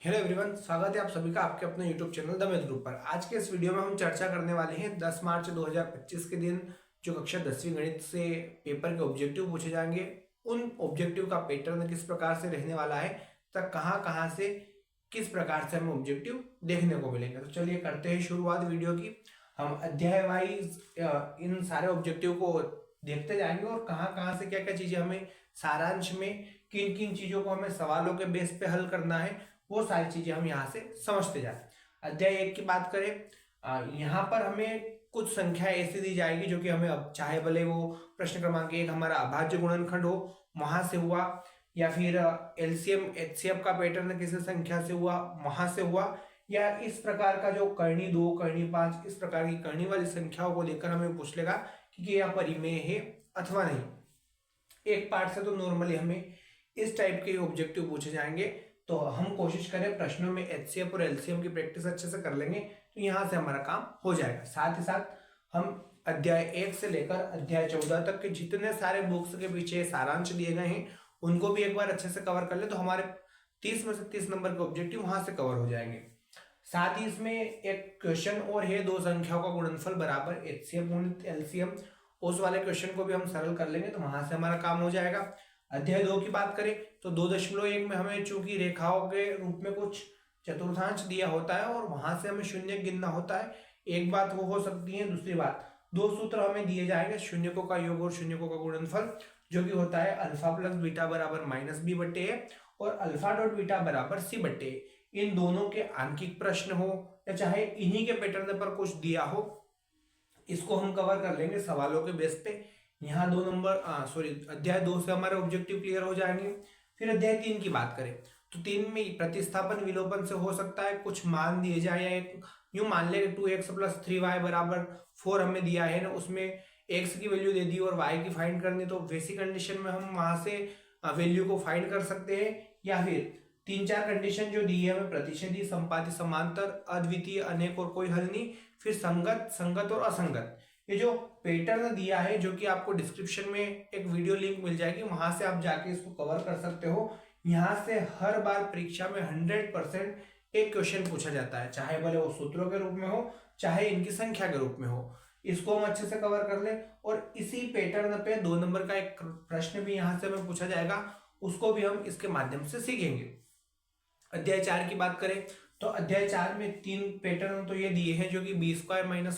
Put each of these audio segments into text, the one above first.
Hello everyone, स्वागत है आप सभी का आपके अपने YouTube channel the math group पर। आज के इस वीडियो में हम चर्चा करने वाले हैं 10 मार्च 2025 के दिन जो कक्षा 10वीं गणित से पेपर के ऑब्जेक्टिव पूछे जाएंगे, उन ऑब्जेक्टिव का पैटर्न किस प्रकार से रहने वाला है, तक कहाँ कहाँ से किस प्रकार से हमें ऑब्जेक्टिव देखने को मिलेंगे। तो चलिए करते हैं शुरुआत वीडियो की। हम अध्याय वाइज इन सारे ऑब्जेक्टिव को देखते जाएंगे और कहाँ कहाँ से क्या क्या चीजें हमें सारांश में किन किन चीजों को हमें सवालों के बेस पे हल करना है, वो सारी चीजें हम यहाँ से समझते जाए। अध्याय 1 की बात करें, यहाँ पर हमें कुछ संख्या ऐसी दी जाएगी जो कि हमें अब चाहे भले वो प्रश्न क्रमांक 1 हमारा अभाज्य गुणनखंड हो, वहां से हुआ, या फिर एलसीएम एचसीएफ का पैटर्न किसी संख्या से हुआ, वहां से हुआ, या इस प्रकार का जो करनी 2 करनी 5 इस प्रकार की करनी वाली संख्याओं को लेकर हमें पूछ लेगा कि यह परिमेय है अथवा नहीं। एक पार्ट से तो नॉर्मली हमें इस टाइप के ऑब्जेक्टिव पूछे जाएंगे, तो हम कोशिश करें प्रश्नों में एचसीएफ और एलसीएम की प्रैक्टिस अच्छे से कर लेंगे तो यहां से हमारा काम हो जाएगा। साथ ही साथ हम अध्याय 1 से लेकर अध्याय 14 तक के जितने सारे बुक्स के पीछे सारांश दिए गए हैं उनको भी एक बार अच्छे से कवर कर ले तो हमारे 30 में से 30 नंबर के ऑब्जेक्टिव वहां से कवर हो जाएंगे। साथ ही इसमें एक क्वेश्चन और है, दो संख्याओं का गुणनफल बराबर एचसीएफ गुणित एलसीएम, उस वाले क्वेश्चन को भी हम सरल कर लेंगे तो वहां से हमारा काम हो जाएगा। अध्याय 2 की बात करें तो 2.1 में हमें चूंकि रेखाओं के रूप में कुछ चतुर्थांश दिया होता है और वहां से हमें शून्य गिनना होता है। एक बात वो हो सकती है, दूसरी बात दो सूत्र हमें दिए जाएंगे, शून्यकों का योग और शून्यकों का गुणनफल, जो कि होता है अल्फा प्लस बीटा बराबर माइनस बी बट्टे ए और अल्फा डॉट बीटा बराबर सी बट्टे ए। इन दोनों के आंकिक प्रश्न हो या चाहे इन्हीं के पैटर्न पर कुछ दिया हो, इसको हम कवर कर लेंगे सवालों के बेस पे। यहाँ अध्याय 2 से हमारे ऑब्जेक्टिव क्लियर हो जाएंगे। फिर अध्याय 3 की बात करें तो 3 में प्रतिस्थापन विलोपन से हो सकता है कुछ मान दिए जाए, या एक यूं मान ले 2x + 3y बराबर 4 हमें दिया है ना, उसमें x की वैल्यू दे दी और y की फाइंड करनी, तो वैसी कंडीशन में हम वहां से वैल्यू को फाइंड कर सकते हैं। या फिर 3-4 कंडीशन जो दी है हमें, प्रतिशती, संपाती, समांतर, अद्वितीय, अनेक और कोई हल नहीं, फिर संगत, संगत और असंगत, ये जो पैटर्न दिया है जो कि आपको डिस्क्रिप्शन में एक वीडियो लिंक मिल जाएगी, वहां से आप जाके इसको कवर कर सकते हो। यहां से हर बार परीक्षा में 100% एक क्वेश्चन पूछा जाता है, चाहे भले वो सूत्रों के रूप में हो चाहे इनकी संख्या के रूप में हो। इसको हम अच्छे से कवर कर ले और इसी पैटर्न पे 2 नंबर का एक प्रश्न भी यहां से हमें पूछा जाएगा, उसको भी हम इसके माध्यम से सीखेंगे। अध्याय 4 की बात करें तो अध्याय 4 में 3 पैटर्न तो ये दिए हैं जो कि b² -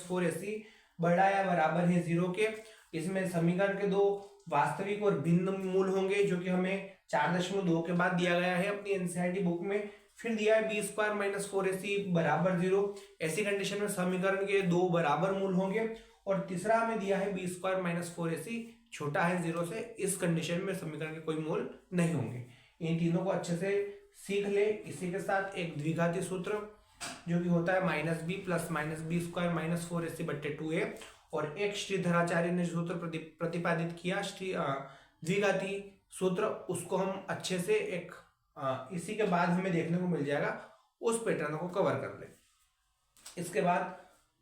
4ac बड़ा या बराबर है 0 के। इसमें समीकरण के दो वास्तविक और भिन्न मूल होंगे जो कि हमें 4.2 के बाद दिया गया है अपनी एनसीईआरटी बुक में। फिर दिया है b² - 4ac बराबर 0, ऐसी कंडीशन में समीकरण के दो बराबर मूल होंगे। और तीसरा हमें दिया है b² - 4ac छोटा है 0 से, इस कंडीशन में समीकरण के कोई मूल नहीं होंगे। इन तीनों को अच्छे से सीख ले। इसी के साथ एक द्विघाती सूत्र जो कि होता है -b + -b² - 4ac बट्टे 2a, और एक श्रीधराचार्य ने सूत्र प्रतिपादित किया द्विघाती सूत्र, उसको हम अच्छे से एक इसी के बाद हमें देखने को मिल जाएगा, उस पैटर्न को कवर कर ले। इसके बाद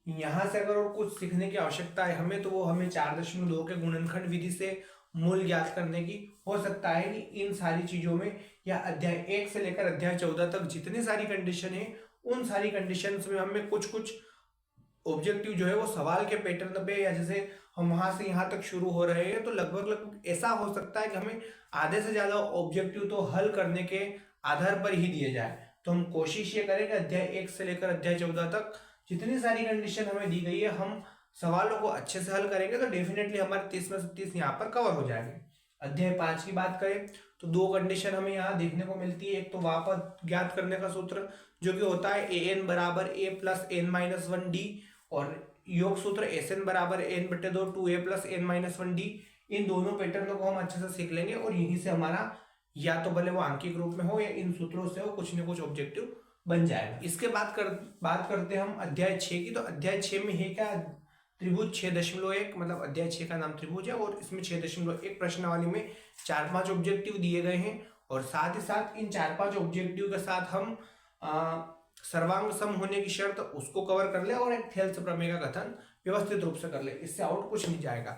यहां से अगर और कुछ सीखने की आवश्यकता है हमें, तो वो हमें 4.2 के गुणनखंड विधि से मूल ज्ञात करने की हो सकता है कि इन सारी चीजों में, या अध्याय 1 से लेकर अध्याय 14 तक जितनी सारी कंडीशन है उन सारी कंडीशंस में हमें कुछ कुछ ऑब्जेक्टिव जो है वो सवाल के पैटर्न पे, या जैसे हम वहां से यहां तक शुरू हो रहे हैं तो लगभग लगभग ऐसा हो सकता है कि हमें आधे से ज्यादा ऑब्जेक्टिव तो हल करने के आधार पर ही दिए जाए। तो हम कोशिश ये करें कि अध्याय 1 से लेकर अध्याय 14 तक जितनी सारी कंडीशन हमें दी गई है हम सवालों को अच्छे से हल करेंगे तो डेफिनेटली हमारे 30 में से 30 यहाँ पर कवर हो जाएंगे। अध्याय 5 की बात करें तो दो कंडीशन हमें यहाँ देखने को मिलती है। एक तो वापस ज्ञात करने का सूत्र जो कि होता है an बराबर a + n-1d, और योग सूत्र sn बराबर n/2 2a + n-1d। इन दोनों पैटर्न को हम अच्छे से सीख लेंगे और यहीं से हमारा या तो भले वो आंकिक रूप में हो या इन सूत्रों से हो, कुछ न कुछ ऑब्जेक्टिव बन जाएगा। इसके बात करते हैं हम अध्याय 6 की। तो अध्याय 6 में है क्या, त्रिभुज 6.1, मतलब अध्याय 6 का नाम त्रिभुज है और इसमें 6.1 प्रश्नावली में 4-5 ऑब्जेक्टिव दिए गए हैं। और साथ ही साथ इन 4-5 ऑब्जेक्टिव के साथ हम सर्वांग सम होने की शर्त उसको कवर कर ले और एक थेल्स प्रमेय का कथन व्यवस्थित रूप से कर ले, इससे आउट कुछ नहीं जाएगा।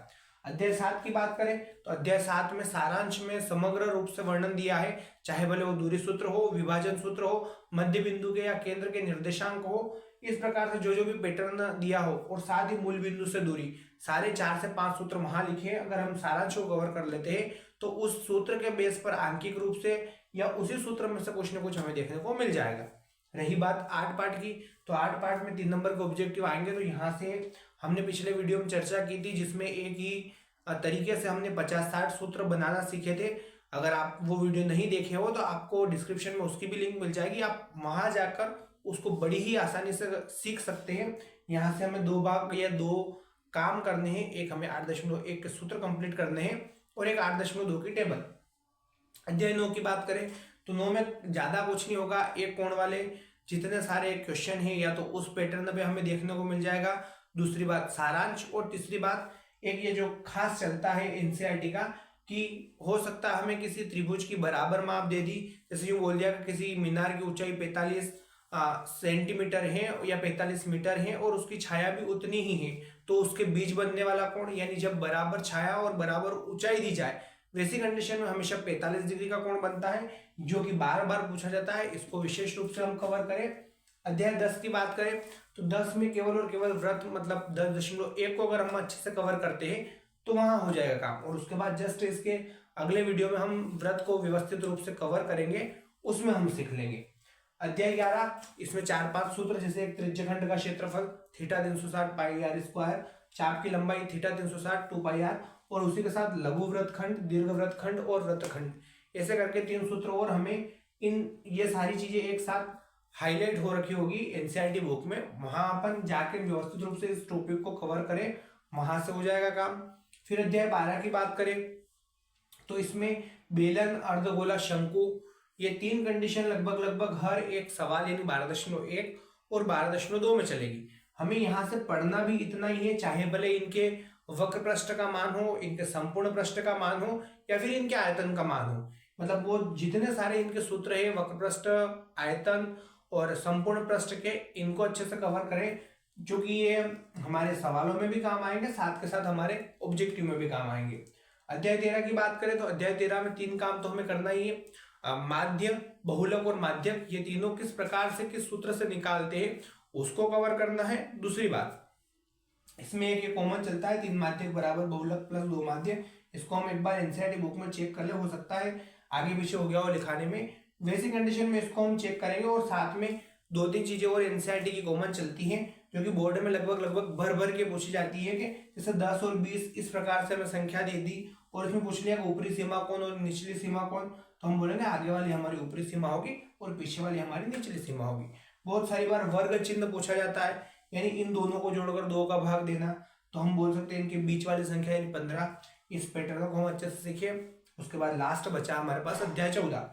अध्याय 7 की बात करें तो अध्याय 7 में सारांश में समग्र रूप से वर्णन दिया है, चाहे भले वो दूरी सूत्र हो, विभाजन सूत्र हो, मध्य बिंदु के या केंद्र के निर्देशांक हो, इस प्रकार से जो जो भी पैटर्न दिया हो, और साथ ही मूल बिंदु से दूरी, सारे 4 से 5 सूत्र वहां लिखे। अगर हम सारांश को कवर कर लेते हैं तो उस सूत्र के बेस पर आंकिक रूप से या उसी सूत्र में से कुछ ना कुछ हमें देखने को मिल जाएगा। रही बात 8 पार्ट की, तो 8 पार्ट में 3 नंबर के ऑब्जेक्टिव आएंगे। तो यहाँ से हमने पिछले वीडियो में चर्चा की थी, जिसमें एक ही तरीके से हमने 50-60 सूत्र बनाना सीखे थे। अगर आप वो वीडियो नहीं देखे हो तो आपको डिस्क्रिप्शन में उसकी भी लिंक मिल जाएगी, आप वहां जाकर उसको बड़ी ही आसानी से सीख सकते हैं। यहाँ से हमें 2 भाग या 2 काम करने हैं, एक हमें 8.1 के सूत्र कंप्लीट करने हैं और एक 8.2 की टेबल। अध्याय 9 की बात करें तो 9 में ज्यादा कुछ नहीं होगा, एक कोण वाले जितने सारे क्वेश्चन हैं या तो उस पैटर्न पे हमें देखने को मिल जाएगा। दूसरी बात सारांश, और तीसरी बात एक ये जो खास चलता है एनसीईआरटी का कि हो सकता है हमें किसी त्रिभुज की बराबर माप दे दी, जैसे यूं बोल दिया कि किसी मीनार की ऊंचाई 45 सेंटीमीटर है या 45 मीटर है और उसकी छाया भी उतनी ही है, तो उसके बीच बनने वाला कोण, यानी जब बराबर छाया और बराबर ऊंचाई दी जाए वैसी कंडीशन में हमेशा 45 डिग्री का कोण बनता है, जो कि बार बार पूछा जाता है। इसको विशेष रूप से हम कवर करें। अध्याय 10 की बात करें तो 10 में केवल और केवल व्रत मतलब 10.1 को अगर हम अच्छे से कवर करते हैं तो वहां हो जाएगा काम। और उसके बाद जस्ट इसके अगले वीडियो में हम व्रत को व्यवस्थित रूप से कवर करेंगे, उसमें हम सीख लेंगे। अध्याय 11, इसमें 4-5 सूत्र, जैसे एक त्रिज्यखंड का क्षेत्रफल थीटा 360 पाई आर स्क्वायर, चाप की लंबाई थीटा 360 2 पाई आर, और उसी के साथ लघु वृत्तखंड, दीर्घ वृत्तखंड और वृत्तखंड, ऐसे करके 3 सूत्र। और हमें ये सारी चीजें एक साथ हाईलाइट हो रखी होगी एनसीईआरटी बुक में, वहां अपन जाके व्यवस्थित रूप से इस टॉपिक को कवर करें, वहां से हो जाएगा काम। फिर अध्याय 12 की बात करें तो इसमें बेलन, अर्धगोला, शंकु, ये 3 कंडीशन लगभग हर एक सवाल यानी 12.1 और 12.2 में चलेगी। हमें यहाँ से पढ़ना भी इतना ही है, चाहे भले इनके वक्र पृष्ठ का मान हो, इनके संपूर्ण पृष्ठ का मान हो या फिर इनके आयतन का मान हो, मतलब वो जितने सारे इनके सूत्र है वक्र पृष्ठ, आयतन और संपूर्ण पृष्ठ के, इनको अच्छे से कवर करें, जो कि ये हमारे सवालों में भी काम आएंगे, साथ के साथ हमारे ऑब्जेक्टिव में भी काम आएंगे। अध्याय 13 की बात करें तो अध्याय 13 में 3 काम तो हमें करना ही है, माध्य, बहुलक और माध्यक, ये तीनों किस प्रकार से किस सूत्र से निकालते हैं उसको कवर करना है। दूसरी बात इसमें एक ये कॉमन चलता है 3 माध्यक बराबर बहुलक प्लस 2 माध्य, इसको हम एक बार एनसीईआरटी बुक में चेक कर ले, हो सकता है आगे पीछे हो गया हो लिखाने में, वैसी कंडीशन में इसको हम चेक करेंगे। और साथ में 2-3 चीजें और एनसीईआरटी की कॉमन चलती हैं जो कि बोर्ड में लगभग भर के पूछी जाती है, कि जैसे 10 और 20 इस प्रकार से हमें संख्या दे दी और इसमें पूछ लिया ऊपरी सीमा कौन और निचली सीमा कौन, तो हम बोलेंगे आगे वाली हमारी ऊपरी सीमा होगी और पीछे वाली हमारी निचली सीमा होगी। बहुत सारी बार वर्ग चिन्ह पूछा जाता है, यानी इन दोनों को जोड़कर 2 का भाग देना, तो हम बोल सकते हैं इनके बीच वाली संख्या यानी 15। इस पैटर्न को हम अच्छे से सीखे। उसके बाद लास्ट बचा हमारे पास अध्याय 14,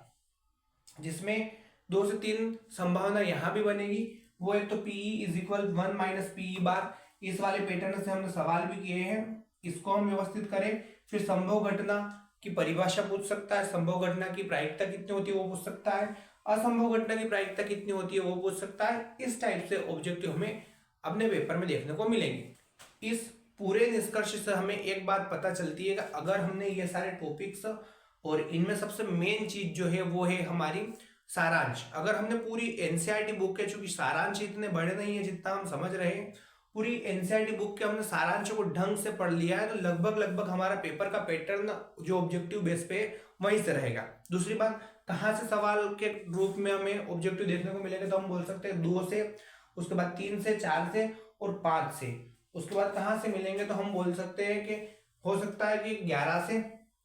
जिसमें 2 से 3 संभावना यहाँ भी बनेगी। वो एक तो PE इज इक्वल 1 - PE बार, इस वाले पैटर्न से हमने सवाल भी किए हैं, इसको हम व्यवस्थित करें। फिर संभव घटना की परिभाषा पूछ सकता है, संभव घटना की प्रायिकता कितनी होती है वो पूछ सकता है, असंभव घटना की प्रायिकता कितनी होती है वो पूछ सकता है। इस टाइप से ऑब्जेक्टिव हमें अपने पेपर में देखने को मिलेंगे। इस पूरे निष्कर्ष से हमें एक बात पता चलती है कि अगर हमने ये सारे टॉपिक्स और इनमें सबसे मेन चीज जो है वो है हमारी सारांश, अगर हमने पूरी एनसीईआरटी बुक के, चूंकि सारांश इतने बड़े नहीं है जितना हम समझ रहे हैं, पूरी एनसीईआरटी बुक के हमने सारांश को ढंग से पढ़ लिया है, तो लगभग हमारा पेपर का पैटर्न जो ऑब्जेक्टिव बेस पे वहीं से रहेगा। दूसरी बात, कहाँ से सवाल के रूप में हमें ऑब्जेक्टिव देखने को मिलेगा, तो हम बोल सकते हैं 2 से, उसके बाद 3 से, 4 से और 5 से। उसके बाद कहाँ से मिलेंगे, तो हम बोल सकते हैं कि हो सकता है कि 11 से,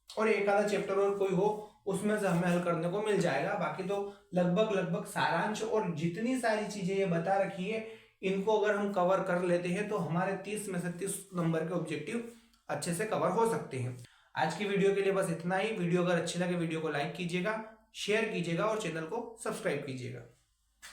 और एक आधा चैप्टर और कोई हो उसमें से हमें हल करने को मिल जाएगा। बाकी तो लगभग सारांश और जितनी सारी चीजें ये बता रखी है, इनको अगर हम कवर कर लेते हैं तो हमारे 30 में से 30 नंबर के ऑब्जेक्टिव अच्छे से कवर हो सकते हैं। आज की वीडियो के लिए बस इतना ही। वीडियो अगर अच्छी लगे वीडियो को लाइक कीजिएगा, शेयर कीजिएगा और चैनल को सब्सक्राइब कीजिएगा।